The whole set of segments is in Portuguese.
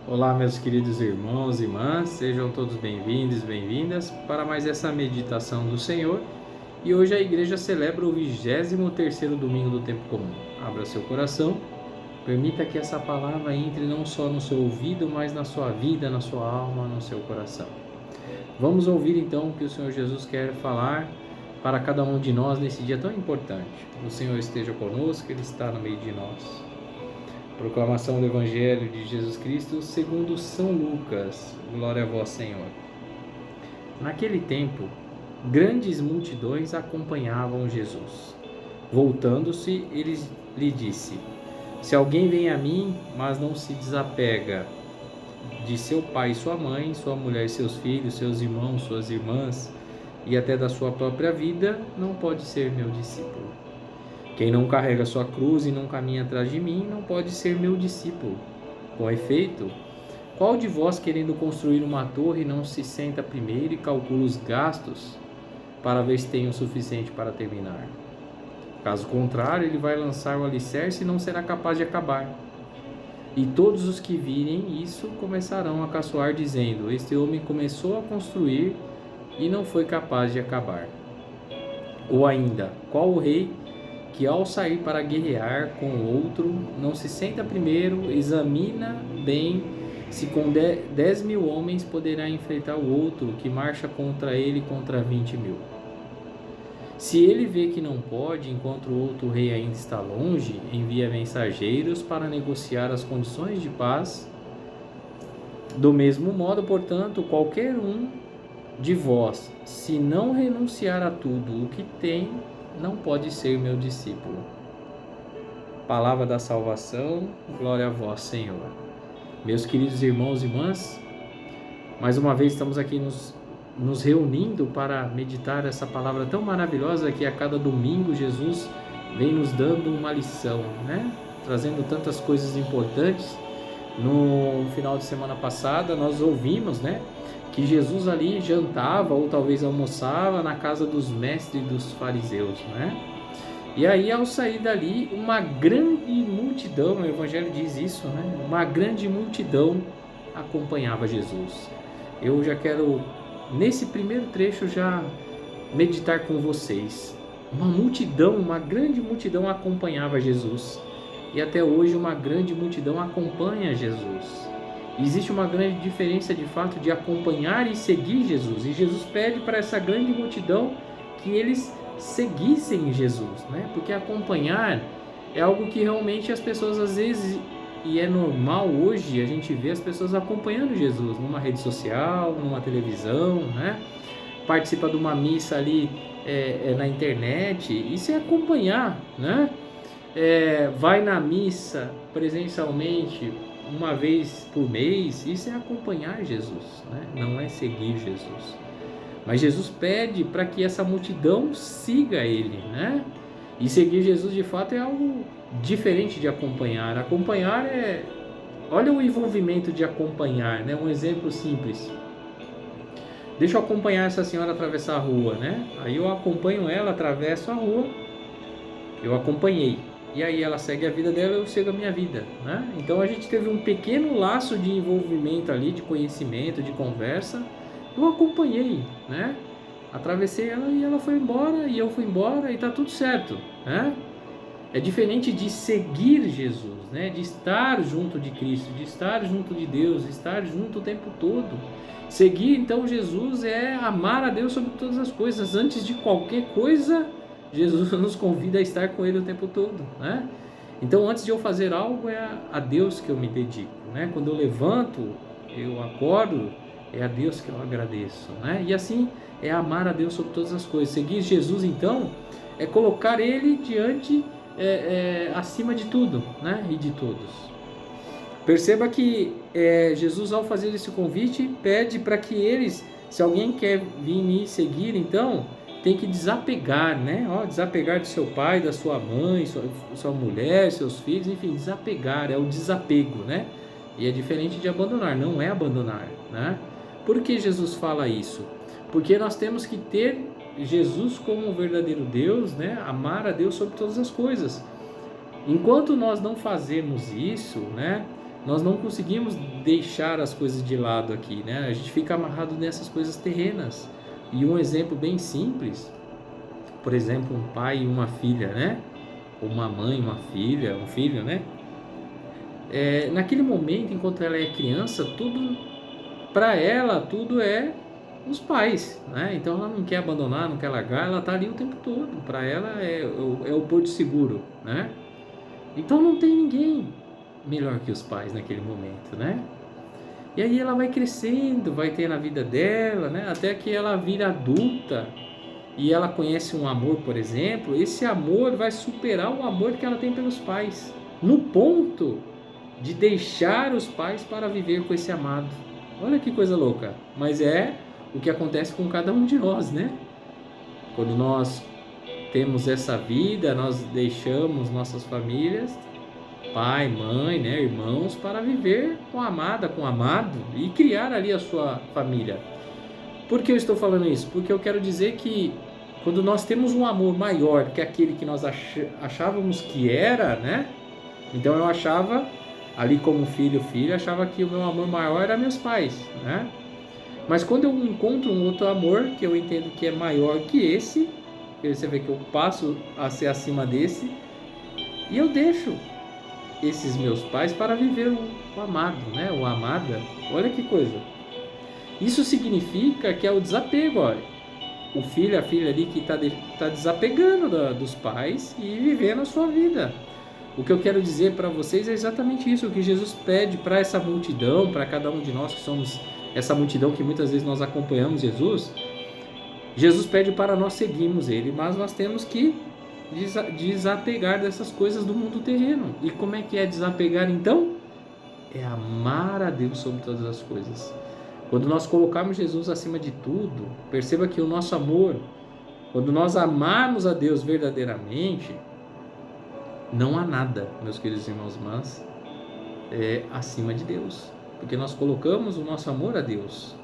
Olá, meus queridos irmãos e irmãs, sejam todos bem-vindos e bem-vindas para mais essa meditação do Senhor. E hoje a igreja celebra o 23º domingo do tempo comum. Abra seu coração, permita que essa palavra entre não só no seu ouvido, mas na sua vida, na sua alma, no seu coração. Vamos ouvir então o que o Senhor Jesus quer falar para cada um de nós nesse dia tão importante. O Senhor esteja conosco, Ele está no meio de nós. Proclamação do Evangelho de Jesus Cristo segundo São Lucas. Glória a vós, Senhor. Naquele tempo, grandes multidões acompanhavam Jesus. Voltando-se, ele lhe disse: Se alguém vem a mim, mas não se desapega de seu pai e sua mãe, sua mulher e seus filhos, seus irmãos, suas irmãs, e até da sua própria vida, não pode ser meu discípulo. Quem não carrega sua cruz e não caminha atrás de mim, não pode ser meu discípulo. Com efeito, qual de vós, querendo construir uma torre, não se senta primeiro e calcula os gastos para ver se tem o suficiente para terminar? Caso contrário, ele vai lançar o alicerce e não será capaz de acabar. E todos os que virem isso começarão a caçoar, dizendo: Este homem começou a construir e não foi capaz de acabar. Ou ainda, qual o rei que ao sair para guerrear com o outro, não se senta primeiro, examina bem se com 10.000 homens poderá enfrentar o outro que marcha contra ele contra 20.000. Se ele vê que não pode, enquanto o outro rei ainda está longe, envia mensageiros para negociar as condições de paz. Do mesmo modo, portanto, qualquer um de vós, se não renunciar a tudo o que tem, não pode ser meu discípulo. Palavra da salvação, glória a vós, Senhor. Meus queridos irmãos e irmãs, mais uma vez estamos aqui nos reunindo para meditar essa palavra tão maravilhosa que a cada domingo Jesus vem nos dando uma lição, né? Trazendo tantas coisas importantes. No final de semana passada nós ouvimos, né, que Jesus ali jantava ou talvez almoçava na casa dos mestres dos fariseus, né? E aí, ao sair dali, uma grande multidão, o Evangelho diz isso, né? Uma grande multidão acompanhava Jesus. Eu já quero, nesse primeiro trecho, já meditar com vocês. Uma multidão, uma grande multidão acompanhava Jesus. E até hoje uma grande multidão acompanha Jesus. Existe uma grande diferença de fato de acompanhar e seguir Jesus. E Jesus pede para essa grande multidão que eles seguissem Jesus, né? Porque acompanhar é algo que realmente as pessoas às vezes, e é normal hoje, a gente vê as pessoas acompanhando Jesus numa rede social, numa televisão, né? Participa de uma missa ali na internet, isso é acompanhar, né? Vai na missa presencialmente uma vez por mês, isso é acompanhar Jesus, né? Não é seguir Jesus. Mas Jesus pede para que essa multidão siga Ele, né? E seguir Jesus de fato é algo diferente de acompanhar. Acompanhar olha o envolvimento de acompanhar, né? Um exemplo simples. Deixa eu acompanhar essa senhora atravessar a rua, né? Aí eu acompanho ela, atravesso a rua, eu acompanhei. E aí ela segue a vida dela, eu sigo a minha vida, né? Então a gente teve um pequeno laço de envolvimento ali, de conhecimento, de conversa. Eu acompanhei, né? Atravessei ela e ela foi embora, e eu fui embora e tá tudo certo, né? É diferente de seguir Jesus, né? De estar junto de Cristo, de estar junto de Deus, de estar junto o tempo todo. Seguir então Jesus é amar a Deus sobre todas as coisas. Antes de qualquer coisa, Jesus nos convida a estar com Ele o tempo todo, né? Então, antes de eu fazer algo, é a Deus que eu me dedico, né? Quando eu levanto, eu acordo, é a Deus que eu agradeço, né? E assim é amar a Deus sobre todas as coisas. Seguir Jesus, então, é colocar Ele diante, acima de tudo, né? E de todos. Perceba que Jesus, ao fazer esse convite, pede para que eles, se alguém quer vir me seguir, então tem que desapegar, né? Desapegar de seu pai, da sua mãe, sua mulher, seus filhos, enfim, desapegar, é o desapego, né? E é diferente de abandonar, não é abandonar, né? Por que Jesus fala isso? Porque nós temos que ter Jesus como o verdadeiro Deus, né? Amar a Deus sobre todas as coisas. Enquanto nós não fazemos isso, né? nós não conseguimos deixar as coisas de lado aqui, né? A gente fica amarrado nessas coisas terrenas. E um exemplo bem simples, por exemplo, um pai e uma filha, né? Uma mãe, uma filha, um filho, né? Naquele momento, enquanto ela é criança, tudo para ela, tudo é os pais, né? Então ela não quer abandonar, não quer largar, ela tá ali o tempo todo. Para ela é o porto seguro, né? Então não tem ninguém melhor que os pais naquele momento, né? E aí ela vai crescendo, vai ter na vida dela, né? Até que ela vira adulta e ela conhece um amor, por exemplo. Esse amor vai superar o amor que ela tem pelos pais, no ponto de deixar os pais para viver com esse amado. Olha que coisa louca, mas é o que acontece com cada um de nós, né? Quando nós temos essa vida, nós deixamos nossas famílias, pai, mãe, né, irmãos, para viver com a amada, com o amado e criar ali a sua família. Por que eu estou falando isso? Porque eu quero dizer que quando nós temos um amor maior que aquele que nós achávamos que era, né? Então eu achava, ali como filho, achava que o meu amor maior era meus pais, né? Mas quando eu encontro um outro amor que eu entendo que é maior que esse, você vê que eu passo a ser acima desse, e eu deixo esses meus pais para viver o amado, né? O amada. Olha que coisa. Isso significa que é o desapego, olha. O filho, a filha ali que está desapegando dos pais e vivendo a sua vida. O que eu quero dizer para vocês é exatamente isso, o que Jesus pede para essa multidão, para cada um de nós que somos essa multidão que muitas vezes nós acompanhamos Jesus. Jesus pede para nós seguirmos Ele, mas nós temos que desapegar dessas coisas do mundo terreno. E como é que é desapegar então? É amar a Deus sobre todas as coisas. Quando nós colocarmos Jesus acima de tudo, perceba que o nosso amor, quando nós amarmos a Deus verdadeiramente, não há nada, meus queridos irmãos, mas acima de Deus, porque nós colocamos o nosso amor a Deus.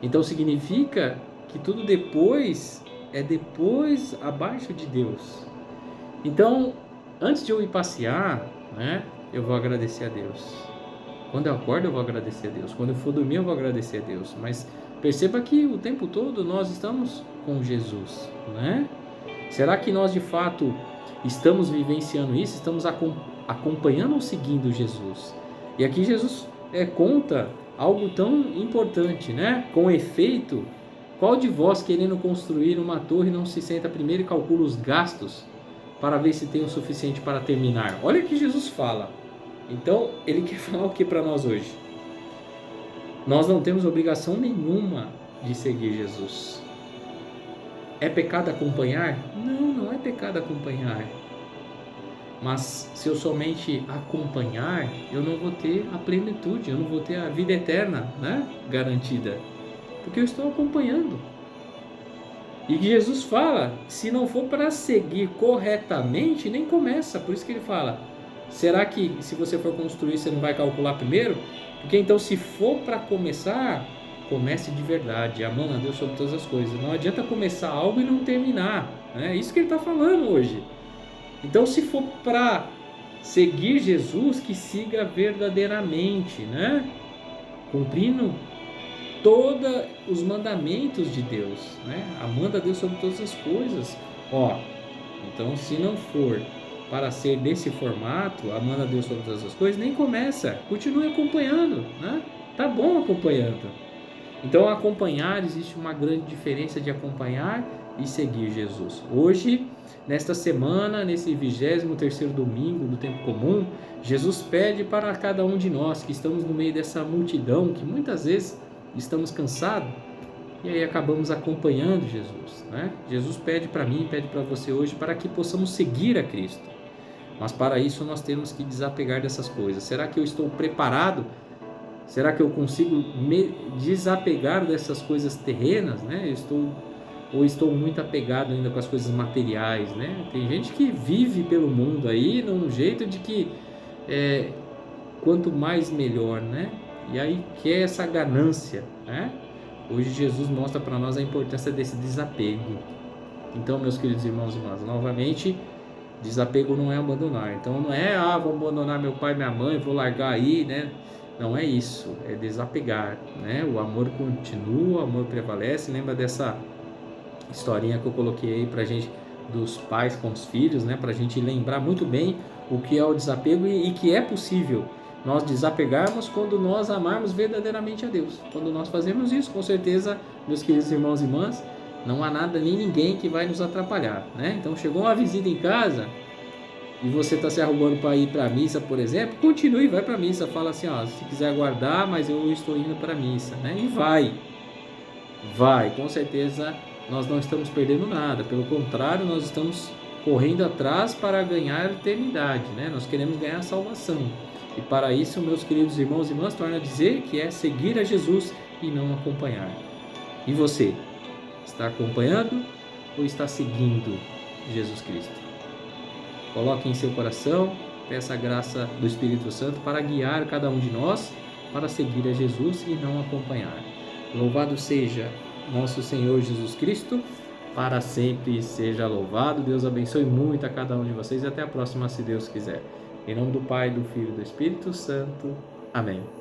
Então significa que tudo depois é depois abaixo de Deus. Então, antes de eu ir passear, né, eu vou agradecer a Deus. Quando eu acordo, eu vou agradecer a Deus. Quando eu for dormir, eu vou agradecer a Deus. Mas perceba que o tempo todo nós estamos com Jesus, né? Será que nós de fato estamos vivenciando isso? Estamos acompanhando ou seguindo Jesus? E aqui Jesus conta algo tão importante, né? Com efeito, qual de vós querendo construir uma torre não se senta primeiro e calcula os gastos para ver se tem o suficiente para terminar? Olha o que Jesus fala. Então, ele quer falar o que para nós hoje? Nós não temos obrigação nenhuma de seguir Jesus. É pecado acompanhar? Não, não é pecado acompanhar. Mas se eu somente acompanhar, eu não vou ter a plenitude, eu não vou ter a vida eterna, né, garantida. Porque eu estou acompanhando. E que Jesus fala, se não for para seguir corretamente, nem começa. Por isso que ele fala, será que se você for construir, você não vai calcular primeiro? Porque então se for para começar, comece de verdade, amando a Deus sobre todas as coisas. Não adianta começar algo e não terminar. É isso que ele está falando hoje. Então se for para seguir Jesus, que siga verdadeiramente, né? Cumprindo todos os mandamentos de Deus, né? Amando a Deus sobre todas as coisas. Então se não for para ser desse formato, amando a Deus sobre todas as coisas, nem começa, continue acompanhando, né? Tá bom acompanhando. Então acompanhar, existe uma grande diferença de acompanhar e seguir Jesus. Hoje, nesta semana, nesse 23º domingo do tempo comum, Jesus pede para cada um de nós que estamos no meio dessa multidão, que muitas vezes estamos cansados, e aí acabamos acompanhando Jesus, né? Jesus pede para mim, pede para você hoje, para que possamos seguir a Cristo. Mas para isso nós temos que desapegar dessas coisas. Será que eu estou preparado? Será que eu consigo me desapegar dessas coisas terrenas, né? Estou muito apegado ainda com as coisas materiais, né? Tem gente que vive pelo mundo aí num jeito de que quanto mais melhor, né? E aí quer essa ganância, né? Hoje Jesus mostra para nós a importância desse desapego. Então, meus queridos irmãos e irmãs, novamente Desapego não é abandonar. Então não é, vou abandonar meu pai e minha mãe, vou largar aí, né? Não é isso, é desapegar, né? O amor continua, o amor prevalece. Lembra dessa historinha que eu coloquei aí pra gente dos pais com os filhos, né? Pra gente lembrar muito bem o que é o desapego e que é possível nós desapegarmos quando nós amarmos verdadeiramente a Deus. Quando nós fazemos isso, com certeza, meus queridos irmãos e irmãs, não há nada nem ninguém que vai nos atrapalhar, né? Então chegou uma visita em casa e você está se arrumando para ir para a missa, por exemplo, continue e vai para a missa. Fala assim, se quiser aguardar, mas eu estou indo para a missa, né? E vai, com certeza nós não estamos perdendo nada, pelo contrário, nós estamos correndo atrás para ganhar a eternidade, né? Nós queremos ganhar a salvação. E para isso, meus queridos irmãos e irmãs, torna a dizer que é seguir a Jesus e não acompanhar. E você, está acompanhando ou está seguindo Jesus Cristo? Coloque em seu coração, peça a graça do Espírito Santo para guiar cada um de nós para seguir a Jesus e não acompanhar. Louvado seja nosso Senhor Jesus Cristo, para sempre seja louvado. Deus abençoe muito a cada um de vocês e até a próxima, se Deus quiser. Em nome do Pai, do Filho e do Espírito Santo. Amém.